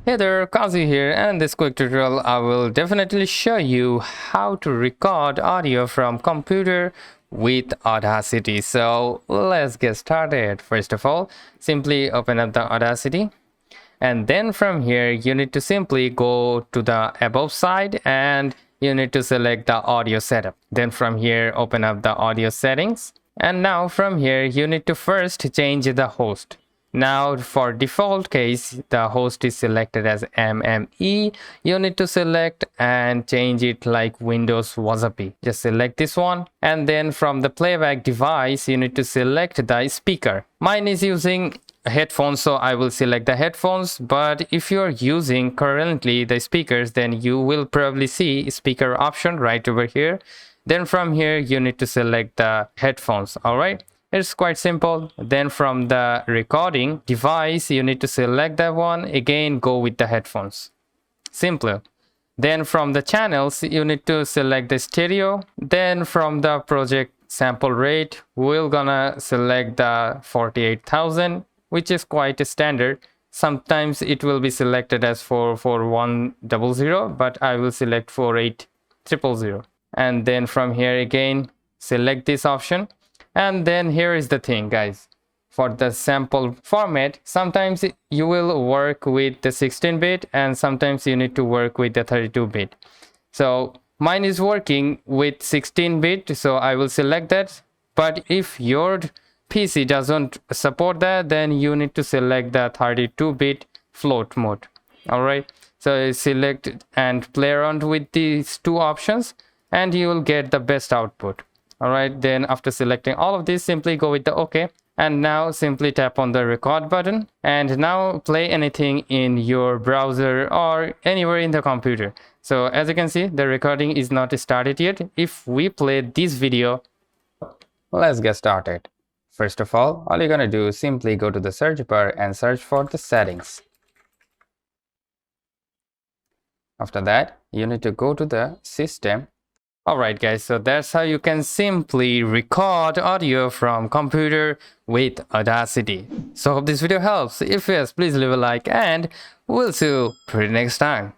Hey there, Kazi here, and in this quick tutorial I will definitely show you how to record audio from computer with Audacity. So let's get started. First of all, simply open up the Audacity, and then from here you need to simply go to the above side and you need to select the audio setup. Then from here open up the audio settings, and now from here you need to first change the host. Now for default case, the host is selected as MME. You need to select and change it like Windows Wasabi. Just select this one, and then from the playback device you need to select the speaker. Mine is using headphones, so I will select the headphones, but if you're using currently the speakers, then you will probably see speaker option right over here. Then from here you need to select the headphones. All right, it's quite simple. Then from the recording device you need to select that one, again go with the headphones. Simple. Then from the channels you need to select the stereo. Then from the project sample rate we're gonna select the 48,000, which is quite a standard. Sometimes it will be selected as 44100, but I will select 48000. And then from here again select this option. And then here is the thing, guys, for the sample format, sometimes you will work with the 16-bit and sometimes you need to work with the 32-bit. So mine is working with 16-bit, so I will select that. But if your PC doesn't support that, then you need to select the 32-bit float mode. All right, so select and play around with these two options and you will get the best output. All right, then after selecting all of this, simply go with the OK, and now simply tap on the record button, and now play anything in your browser or anywhere in the computer. So as you can see, the recording is not started yet. If we play this video, let's get started. First of all you're gonna do is simply go to the search bar and search for the settings. After that, you need to go to the system. Alright guys, so that's how you can simply record audio from computer with Audacity. So hope this video helps. If yes, please leave a like and we'll see you pretty next time.